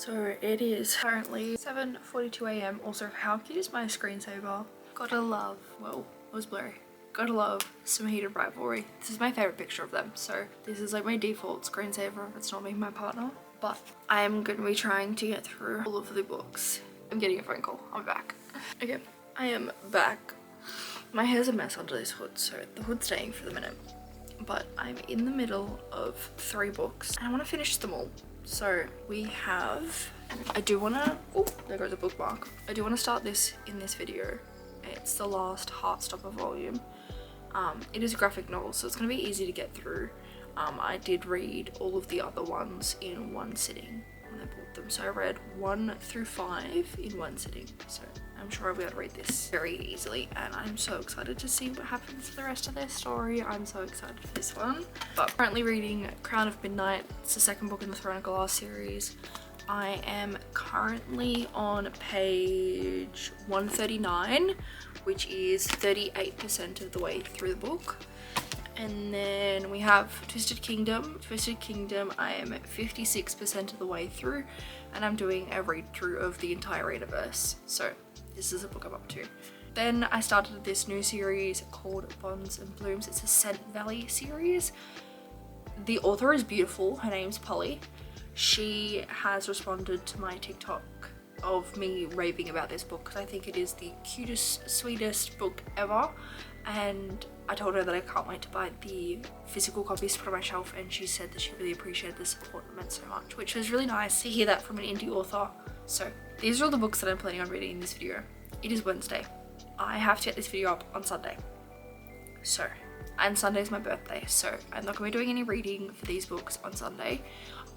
So it is currently 7:42 a.m. Also, how cute is my screensaver? Gotta love, well, it was blurry. Gotta love some heated rivalry. This is my favorite picture of them. So this is like my default screensaver if it's not me and my partner. But I am going to be trying to get through all of the books. I'm getting a phone call. I'll be back. Okay, I am back. My hair's a mess under this hood, so the hood's staying for the minute. But I'm in the middle of 3 books and I want to finish them all. So we have, I do want to, oh, there goes a bookmark. I do want to start this in this video. It's the last Heartstopper volume. It is a graphic novel, so it's going to be easy to get through. I did read all of the other ones in one sitting when I bought them. So I read 1 through 5 in one sitting. So I'm sure I'll be able to read this very easily, and I'm so excited to see what happens to the rest of their story. I'm so excited for this one. But currently reading Crown of Midnight. It's the second book in the Throne of Glass series. I am currently on page 139, which is 38% of the way through the book. And then we have Twisted Kingdom. Twisted Kingdom, I am at 56% of the way through, and I'm doing a read through of the entire universe. So this is a book I'm up to. Then I started this new series called Bonds and Blooms. It's a Scent Valley series. The author is beautiful. Her name's Polly. She has responded to my TikTok of me raving about this book because I think it is the cutest, sweetest book ever. And I told her that I can't wait to buy the physical copies to put on my shelf, and she said that she really appreciated the support and meant so much, which was really nice to hear that from an indie author. So these are all the books that I'm planning on reading in this video. It is Wednesday. I have to get this video up on Sunday. So, and Sunday's my birthday, so I'm not going to be doing any reading for these books on Sunday.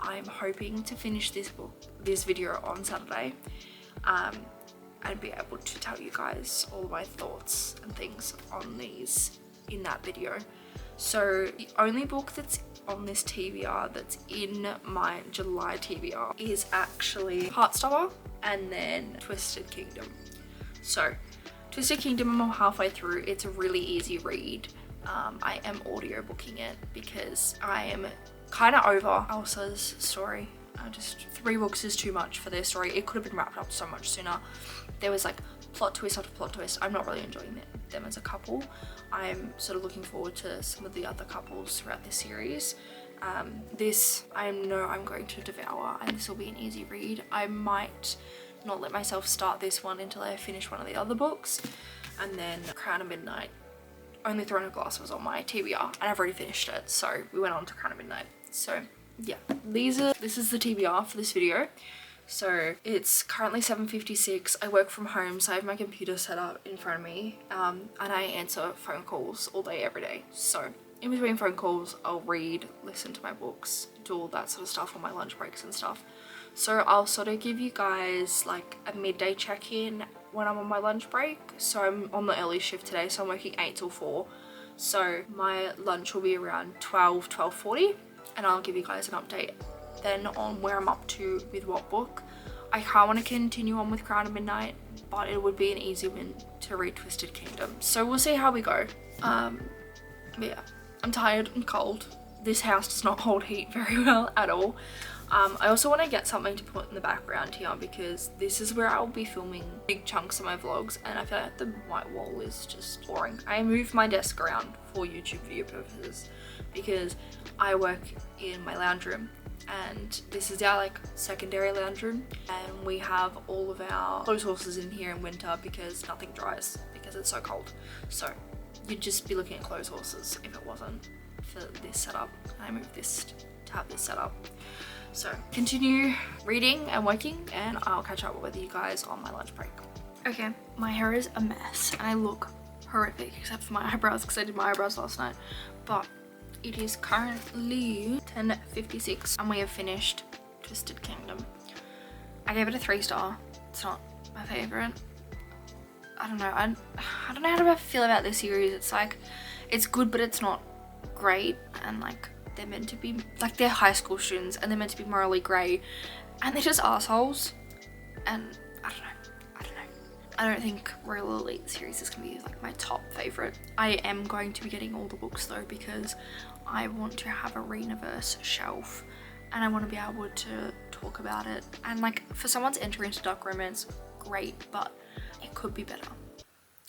I'm hoping to finish this video on Saturday, and be able to tell you guys all my thoughts and things on these in that video. So the only book that's on this TBR that's in my July TBR is actually Heartstopper and then Twisted Kingdom. So Twisted Kingdom, I'm halfway through. It's a really easy read. I am audiobooking it because I am kind of over Elsa's story. Just 3 books is too much for their story. It could have been wrapped up so much sooner. There was like plot twist after plot twist. I'm not really enjoying them as a couple. I'm sort of looking forward to some of the other couples throughout this series. This I know I'm going to devour, and this will be an easy read. I might not let myself start this one until I finish one of the other books. And then Crown of Midnight, only Throne of Glass was on my TBR and I've already finished it, so we went on to Crown of Midnight. So yeah, this is the TBR for this video. So it's currently 7:56. I work from home, so I have my computer set up in front of me, and I answer phone calls all day every day. So in between phone calls, I'll read, listen to my books, do all that sort of stuff on my lunch breaks and stuff. So I'll sort of give you guys like a midday check-in when I'm on my lunch break. So I'm on the early shift today, so I'm working 8 till 4. So my lunch will be around 12:40, and I'll give you guys an update then on where I'm up to with what book. I kind of want to continue on with Crown of Midnight, but it would be an easy win to read Twisted Kingdom. So we'll see how we go. But yeah, I'm tired and cold. This house does not hold heat very well at all. I also want to get something to put in the background here because this is where I'll be filming big chunks of my vlogs, and I feel like the white wall is just boring. I moved my desk around for YouTube video purposes because I work in my lounge room, and this is our like secondary lounge room, and we have all of our clothes horses in here in winter because nothing dries because it's so cold. So you'd just be looking at clothes horses if it wasn't for this setup. I moved this to have this setup. So continue reading and working, and I'll catch up with you guys on my lunch break. Okay, my hair is a mess and I look horrific except for my eyebrows because I did my eyebrows last night. But it is currently 10:56 and we have finished Twisted Kingdom. I gave it a 3-star. It's not my favorite. I don't know. I don't know how to feel about this series. It's like, it's good, but it's not great. And like, they're meant to be, like, they're high school students and they're meant to be morally grey, and they're just assholes. And I don't know. I don't think Royal Elite series is going to be like my top favourite. I am going to be getting all the books though because I want to have a Renaverse shelf and I want to be able to talk about it. And like, for someone's entry into dark romance, great, but it could be better.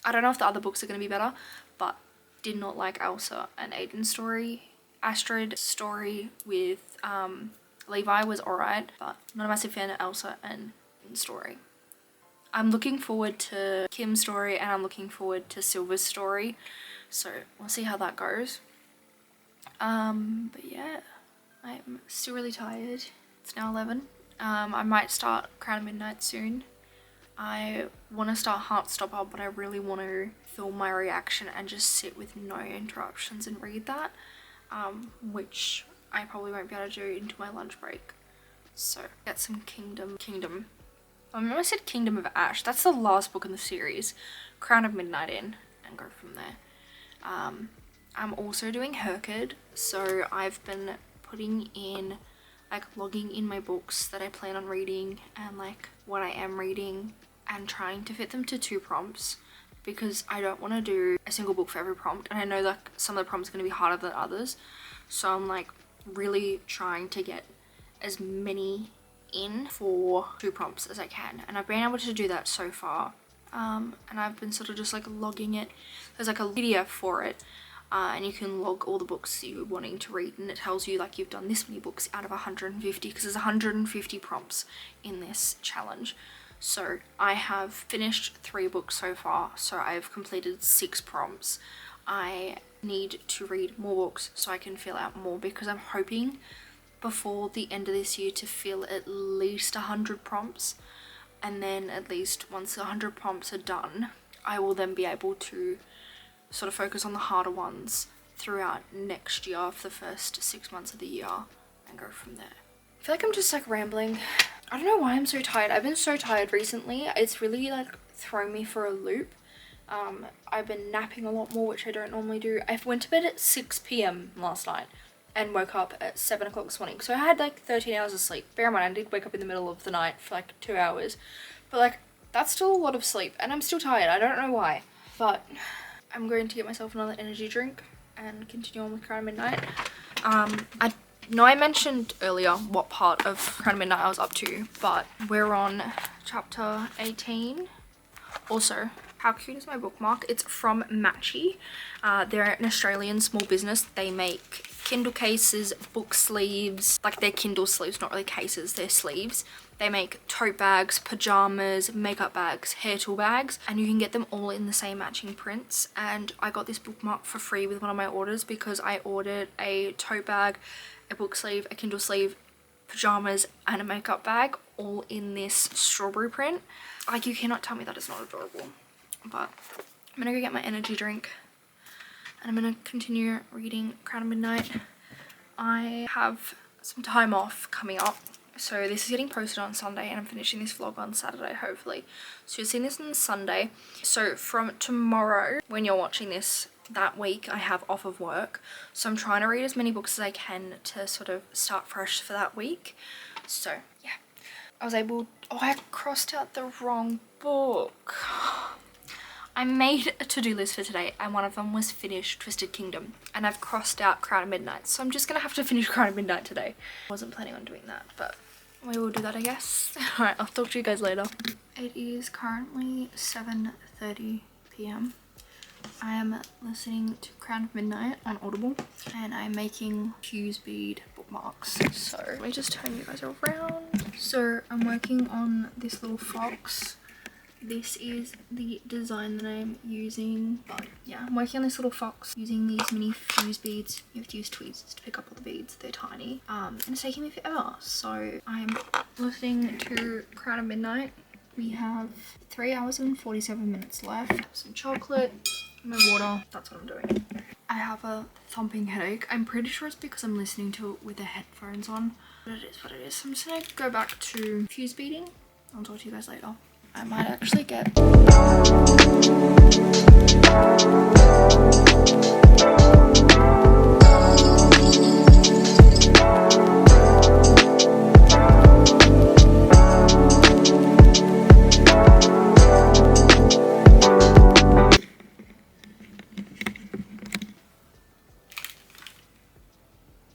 I don't know if the other books are going to be better, but did not like Elsa and Aiden's story. Astrid's story with Levi was alright, but not a massive fan of Elsa and Aiden's story. I'm looking forward to Kim's story, and I'm looking forward to Silver's story, so we'll see how that goes. But yeah, I'm still really tired. It's now 11. I might start Crown of Midnight soon. I want to start Heartstopper, but I really want to film my reaction and just sit with no interruptions and read that, which I probably won't be able to do into my lunch break. So get some Kingdom. I remember I said Kingdom of Ash. That's the last book in the series. Crown of Midnight in, and go from there. I'm also doing Herkid, so I've been putting in, like, logging in my books that I plan on reading and like what I am reading, and trying to fit them to 2 prompts, because I don't want to do a single book for every prompt, and I know that some of the prompts are going to be harder than others, so I'm like really trying to get as many in for 2 prompts as I can, and I've been able to do that so far. And I've been sort of just like logging it. There's like a PDF for it, and you can log all the books you're wanting to read, and it tells you like you've done this many books out of 150, because there's 150 prompts in this challenge. So I have finished 3 books so far, so I've completed 6 prompts. I need to read more books so I can fill out more, because I'm hoping before the end of this year to fill at least 100 prompts, and then at least once the 100 prompts are done, I will then be able to sort of focus on the harder ones throughout next year for the first 6 months of the year, and go from there. I feel like I'm just like rambling. I don't know why I'm so tired. I've been so tired recently. It's really like thrown me for a loop. I've been napping a lot more, which I don't normally do. I went to bed at 6 p.m. last night and woke up at 7 o'clock this morning. So I had like 13 hours of sleep. Bear in mind, I did wake up in the middle of the night for like 2 hours. But like, that's still a lot of sleep, and I'm still tired. I don't know why. But I'm going to get myself another energy drink and continue on with Crown of Midnight. I know I mentioned earlier what part of Crown of Midnight I was up to, but we're on chapter 18. Also, how cute is my bookmark? It's from Matchy. They're an Australian small business. They make Kindle cases, book sleeves, like they're Kindle sleeves, not really cases, they're sleeves. They make tote bags, pajamas, makeup bags, hair tool bags, and you can get them all in the same matching prints. And I got this bookmark for free with one of my orders, because I ordered a tote bag, a book sleeve, a Kindle sleeve, pajamas, and a makeup bag, all in this strawberry print. Like, you cannot tell me that is not adorable. But I'm gonna go get my energy drink, and I'm gonna continue reading Crown of Midnight. I have some time off coming up, so this is getting posted on Sunday, and I'm finishing this vlog on Saturday, hopefully. So you're seeing this on Sunday. So from tomorrow, when you're watching this, that week I have off of work, so I'm trying to read as many books as I can to sort of start fresh for that week. So yeah, I was able, oh, I crossed out the wrong book. I made a to-do list for today, and one of them was finish Twisted Kingdom, and I've crossed out Crown of Midnight, so I'm just gonna have to finish Crown of Midnight today. I wasn't planning on doing that, but we will do that, I guess. Alright, I'll talk to you guys later. It is currently 7:30 p.m. I am listening to Crown of Midnight on Audible, and I'm making fuse bead bookmarks. So let me just turn you guys around. So I'm working on this little fox. This is the design that I'm using, but yeah, I'm working on this little fox using these mini fuse beads. You have to use tweezers to pick up all the beads, they're tiny, and it's taking me forever. So I'm listening to Crown of Midnight. We have 3 hours and 47 minutes left. Some chocolate, my water, that's what I'm doing. I have a thumping headache. I'm pretty sure it's because I'm listening to it with the headphones on, but it is what it is. So I'm just gonna go back to fuse beading. I'll talk to you guys later. I might actually get...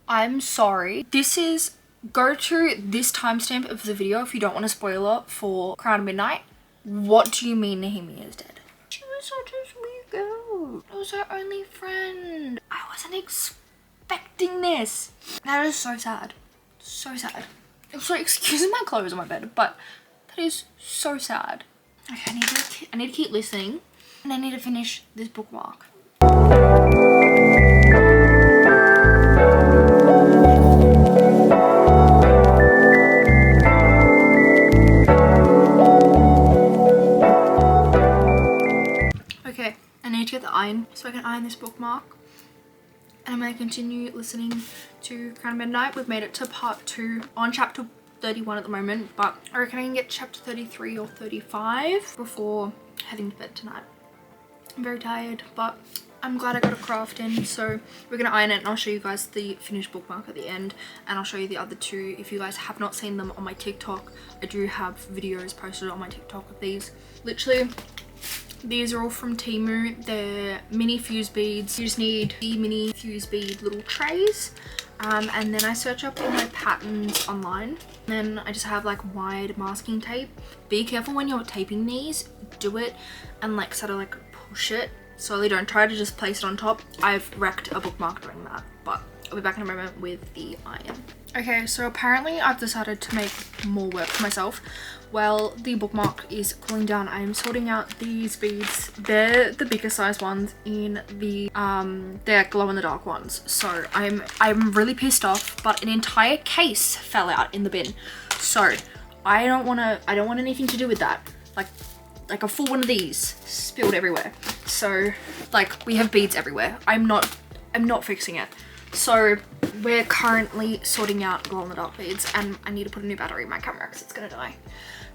I'm sorry. This is go to this timestamp of the video if you don't want a spoiler for Crown of Midnight. What do you mean Nehemia is dead? She was such a sweet girl. It was her only friend. I wasn't expecting this. That is so sad. So sad. I'm sorry, excuse my clothes on my bed, but that is so sad. Okay, I need to keep listening, and I need to finish this bookmark. Okay, I need to get the iron so I can iron this bookmark. And I'm going to continue listening to Crown of Midnight. We've made it to part 2 on chapter 31 at the moment, but I reckon I can get chapter 33 or 35 before heading to bed tonight. I'm very tired, but I'm glad I got a craft in, so we're going to iron it and I'll show you guys the finished bookmark at the end, and I'll show you the other two if you guys have not seen them on my TikTok. I do have videos posted on my TikTok of these. Literally, these are all from Temu. They're mini fuse beads. You just need the mini fuse bead little trays. And then I search up all my patterns online. Then I just have like wide masking tape. Be careful when you're taping these. Do it and like sort of like push it slowly. Don't try to just place it on top. I've wrecked a bookmark doing that, but I'll be back in a moment with the iron. Okay, so apparently I've decided to make more work for myself. Well, the bookmark is cooling down. I am sorting out these beads. They're the bigger size ones in the they're glow in the dark ones. So I'm really pissed off, but an entire case fell out in the bin. So I don't want anything to do with that. Like a full one of these spilled everywhere. So like we have beads everywhere. I'm not fixing it. So we're currently sorting out glow in the dark beads, and I need to put a new battery in my camera because it's gonna die.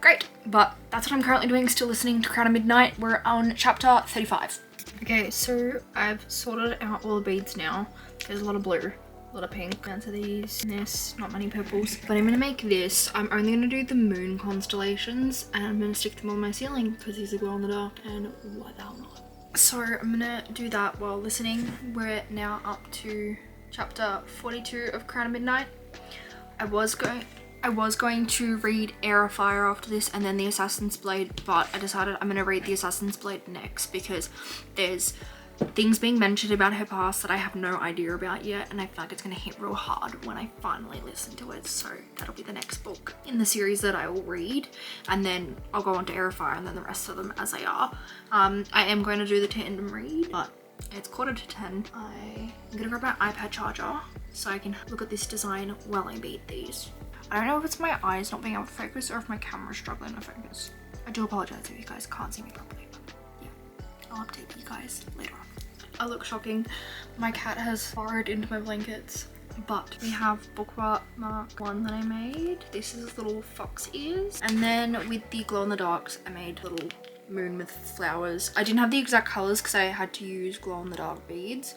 Great, but that's what I'm currently doing, still listening to Crown of Midnight. We're on chapter 35. Okay, so I've sorted out all the beads now. There's a lot of blue, a lot of pink, down to these, this, not many purples. But I'm gonna make this. I'm only gonna do the moon constellations, and I'm gonna stick them on my ceiling because these are glow in the dark, and why the hell not? So I'm gonna do that while listening. We're now up to chapter 42 of Crown of Midnight. I was going to read Air of Fire after this and then the Assassin's Blade, but I decided I'm going to read the Assassin's Blade next because there's things being mentioned about her past that I have no idea about yet, and I feel like it's going to hit real hard when I finally listen to it. So that'll be the next book in the series that I will read, and then I'll go on to Air of Fire and then the rest of them as they are. I am going to do the tandem read, but it's 9:45. I'm gonna grab my iPad charger so I can look at this design while I beat these. I don't know if it's my eyes not being able to focus or if my camera's struggling to focus. I do apologize if you guys can't see me properly, but yeah, I'll update you guys later on. I look shocking. My cat has burrowed into my blankets, but we have bookmark 1 that I made. This is little fox ears, and then with the glow in the darks I made little moon with flowers. I didn't have the exact colors because I had to use glow in the dark beads,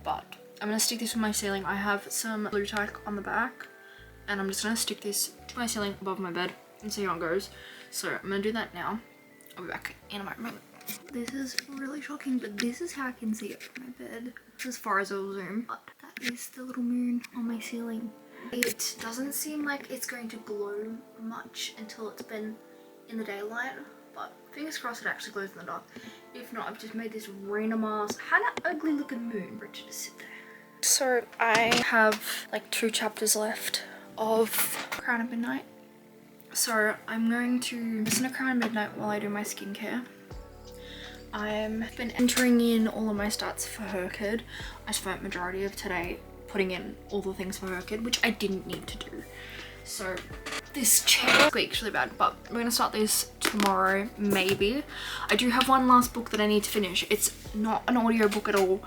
but I'm gonna stick this on my ceiling. I have some blue tack on the back, and I'm just gonna stick this to my ceiling above my bed and see how it goes. So I'm gonna do that now. I'll be back in a moment. This is really shocking, but this is how I can see it from my bed. As far as I'll zoom, but that is the little moon on my ceiling. It doesn't seem like it's going to glow much until it's been in the daylight, but fingers crossed it actually glows in the dark. If not, I've just made this random ass, kind of ugly looking moon for it to just sit there. So I have like 2 chapters left of Crown of Midnight. So I'm going to listen to Crown of Midnight while I do my skincare. I've been entering in all of my stats for her kid. I spent majority of today putting in all the things for her kid, which I didn't need to do. So this chair squeaks really bad, but we're gonna start this tomorrow, maybe. I do have one last book that I need to finish. It's not an audio book at all.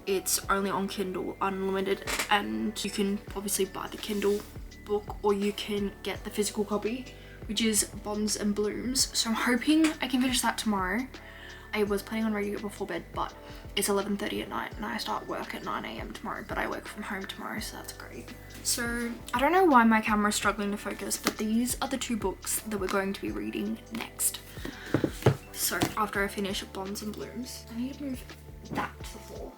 It's only on Kindle Unlimited, and you can obviously buy the Kindle book or you can get the physical copy, which is Bonds and Blooms. So I'm hoping I can finish that tomorrow. I was planning on reading it before bed, but it's 11:30 at night and I start work at 9 AM tomorrow, but I work from home tomorrow, so that's great. So I don't know why my camera is struggling to focus, but these are the 2 books that we're going to be reading next. So after I finish Bonds and Blooms, I need to move that to the floor.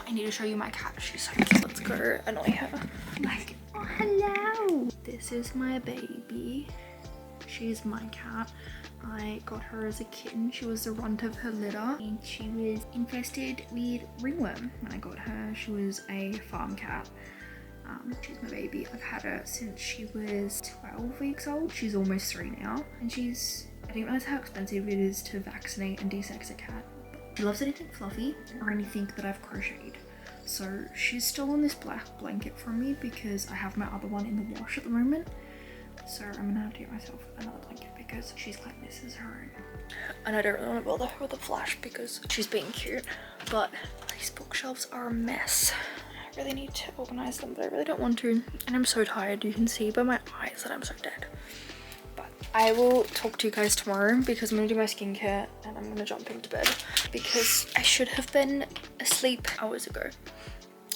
I need to show you my cat. She's so cute. Let's go annoy her. Like, Hello! This is my baby. She's my cat. I got her as a kitten. She was the runt of her litter and she was infested with ringworm when I got her. She was a farm cat. She's my baby. I've had her since she was 12 weeks old. She's almost 3 now. And I didn't realize how expensive it is to vaccinate and desex a cat. She loves anything fluffy or anything that I've crocheted. So she's still on this black blanket from me because I have my other one in the wash at the moment. So I'm gonna have to get myself another blanket because she's claimed this is her own. And I don't really want to bother her with a flash because she's being cute. But these bookshelves are a mess. I really need to organize them, but I really don't want to. And I'm so tired. You can see by my eyes that I'm so dead. But I will talk to you guys tomorrow because I'm gonna do my skincare and I'm gonna jump into bed because I should have been asleep hours ago.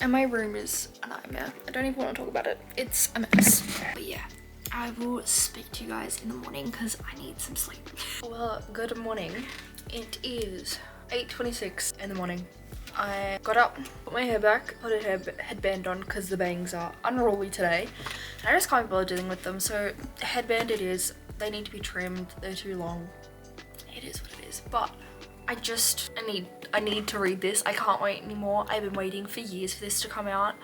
And my room is a nightmare. I don't even want to talk about it. It's a mess. But yeah, I will speak to you guys in the morning because I need some sleep. Well, good morning. It is 8:26 in the morning. I got up, put my hair back, put a headband on because the bangs are unruly today. And I just can't be bothered dealing with them. So headband it is. They need to be trimmed. They're too long. It is what it is. But I need to read this. I can't wait anymore. I've been waiting for years for this to come out.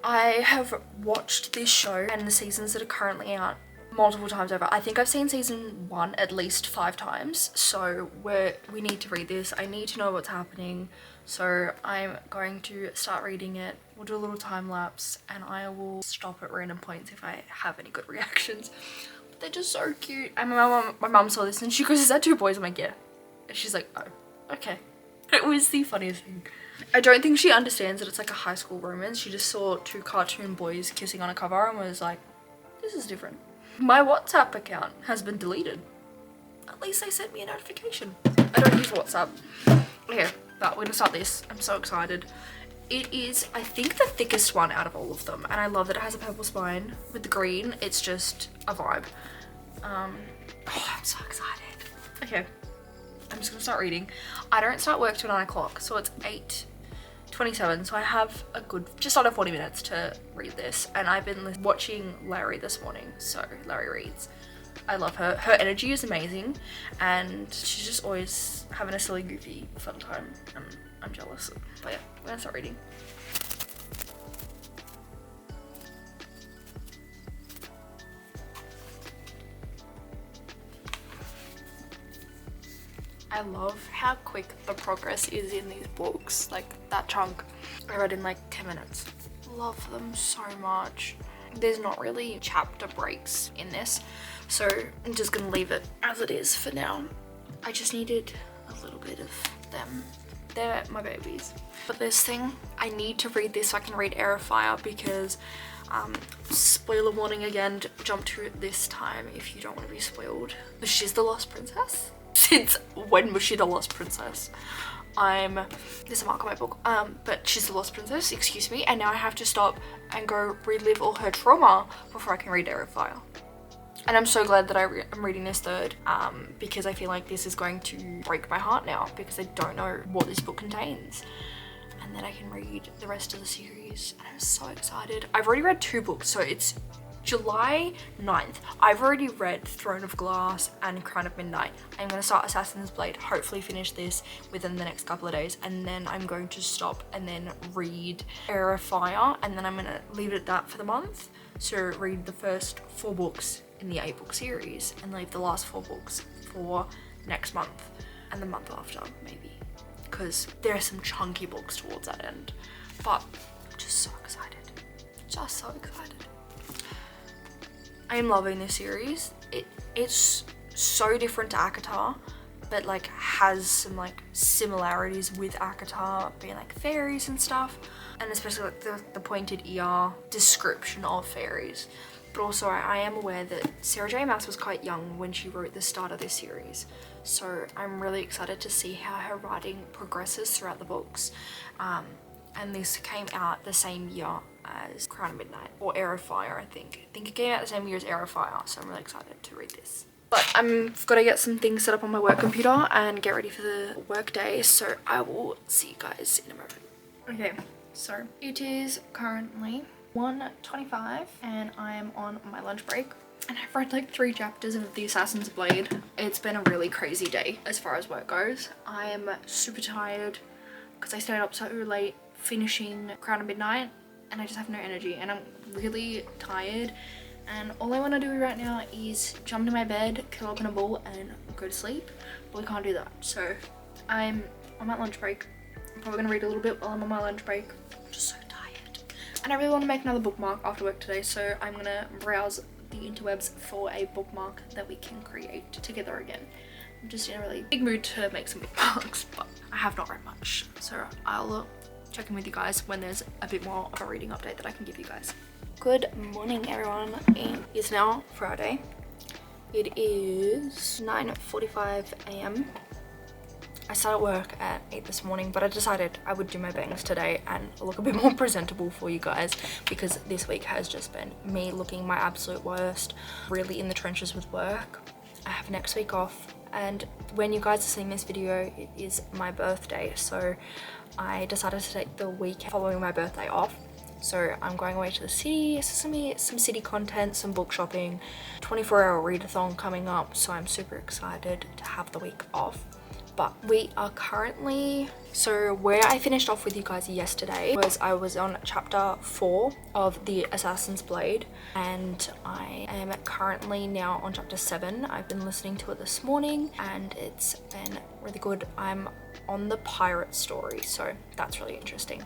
I have watched this show and the seasons that are currently out multiple times over. I think I've seen season 1 at least 5 times. So we need to read this. I need to know what's happening. So I'm going to start reading it. We'll do a little time lapse and I will stop at random points if I have any good reactions. But they're just so cute. And my mum saw this and she goes, "Is that 2 boys?" I'm like, "Yeah." And she's like, "Oh, okay." It was the funniest thing. I don't think she understands that it's like a high school romance. She just saw 2 cartoon boys kissing on a cover and was like, "This is different." My WhatsApp account has been deleted. At least they sent me a notification. I don't use WhatsApp. Okay, but we're gonna start this. I'm so excited. It is, I think, the thickest one out of all of them. And I love that it has a purple spine with the green. It's just a vibe. Oh, I'm so excited. Okay, I'm just gonna start reading. I don't start work till 9 o'clock, so it's 8:27. So I have a good, just under 40 minutes to read this. And I've been watching Larry this morning. So Larry reads. I love her. Her energy is amazing. And she's just always having a silly, goofy, fun time. I'm jealous. But yeah, we're gonna start reading. I love how quick the progress is in these books. Like that chunk I read in like 10 minutes. Love them so much. There's not really chapter breaks in this, so I'm just gonna leave it as it is for now. I just needed a little bit of them. They're my babies. But this thing, I need to read this so I can read Air of Fire because spoiler warning again, jump to it this time if you don't want to be spoiled. She's the Lost Princess. Since when was she the Lost Princess? There's a mark on my book, but she's the Lost Princess, excuse me, and now I have to stop and go relive all her trauma before I can read Air of Fire. And I'm so glad that I'm reading this third, because I feel like this is going to break my heart now because I don't know what this book contains. And then I can read the rest of the series, and I'm so excited. I've already read 2 books, so it's July 9th. I've already read Throne of Glass and Crown of Midnight. I'm going to start Assassin's Blade, hopefully finish this within the next couple of days, and then I'm going to stop and then read Air of Fire, and then I'm going to leave it at that for the month. So read the first 4 books in the 8-book series and leave the last 4 books for next month and the month after maybe, because there are some chunky books towards that end. But I'm just so excited. Just so excited. I am loving this series. It's so different to ACOTAR, but like has some like similarities with ACOTAR, being like fairies and stuff, and especially like the pointed ear description of fairies. But also I am aware that Sarah J Maas was quite young when she wrote the start of this series, so I'm really excited to see how her writing progresses throughout the books. And this came out the same year as Crown of Midnight, or Air of Fire, I think. I think it came out the same year as Air of Fire, so I'm really excited to read this. But I've got to get some things set up on my work computer and get ready for the work day, so I will see you guys in a moment. Okay, so it is currently 1:25 and I am on my lunch break. And I've read like 3 chapters of The Assassin's Blade. It's been a really crazy day as far as work goes. I am super tired because I stayed up so late finishing Crown of Midnight and I just have no energy and I'm really tired. And all I want to do right now is jump into my bed, curl up in a ball and go to sleep. But we can't do that. So I'm on my lunch break. I'm probably going to read a little bit while I'm on my lunch break. I'm just so tired. And I really want to make another bookmark after work today. So I'm going to browse the interwebs for a bookmark that we can create together again. I'm just in a really big mood to make some bookmarks, but I have not read much. So I'll check in with you guys when there's a bit more of a reading update that I can give you guys. Good morning everyone. It is now Friday. It is 9:45 a.m. I started work at 8 this morning, but I decided I would do my bangs today and look a bit more presentable for you guys because this week has just been me looking my absolute worst, really in the trenches with work. I have next week off, and when you guys are seeing this video, it is my birthday, so I decided to take the week following my birthday off. So I'm going away to the city, some city content, some book shopping, 24-hour readathon coming up, so I'm super excited to have the week off. But we are currently, so where I finished off with you guys yesterday was I was on chapter 4 of The Assassin's Blade, and I am currently now on chapter 7. I've been listening to it this morning and it's been really good. I'm on the pirate story, so that's really interesting.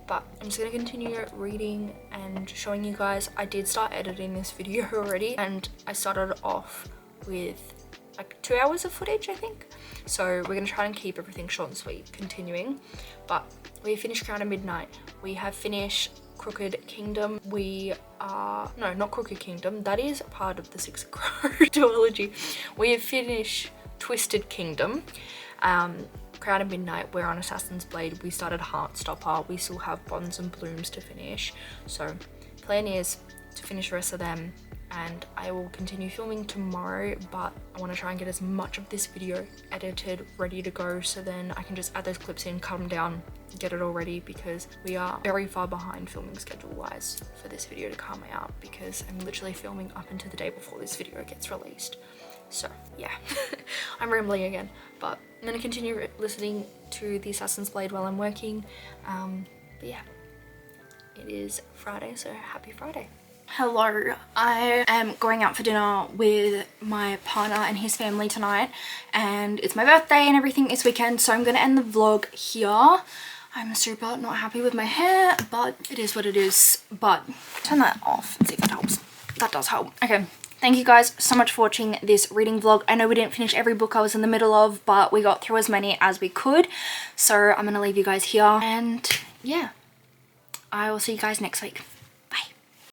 But I'm just going to continue reading and showing you guys. I did start editing this video already and I started off with like 2 hours of footage, I think. So we're going to try and keep everything short and sweet continuing. But we finished Crown of Midnight. We have finished Crooked Kingdom. We are, no, not Crooked Kingdom. That is part of the Six of Crows duology. We have finished Twisted Kingdom. Crown of Midnight, we're on Assassin's Blade. We started Heartstopper. We still have Bonds and Blooms to finish. So plan is to finish the rest of them and I will continue filming tomorrow, but I want to try and get as much of this video edited, ready to go, so then I can just add those clips in, cut them down, get it all ready, because we are very far behind filming schedule wise for this video to come out because I'm literally filming up until the day before this video gets released. So yeah, I'm rambling again, but I'm going to continue listening to The Assassin's Blade while I'm working. But yeah, it is Friday, so happy Friday. Hello, I am going out for dinner with my partner and his family tonight, and it's my birthday and everything this weekend, so I'm going to end the vlog here. I'm super not happy with my hair, but it is what it is. But turn that off and see if that helps. That does help. Okay. Thank you guys so much for watching this reading vlog. I know we didn't finish every book I was in the middle of, but we got through as many as we could. So I'm going to leave you guys here. And yeah, I will see you guys next week.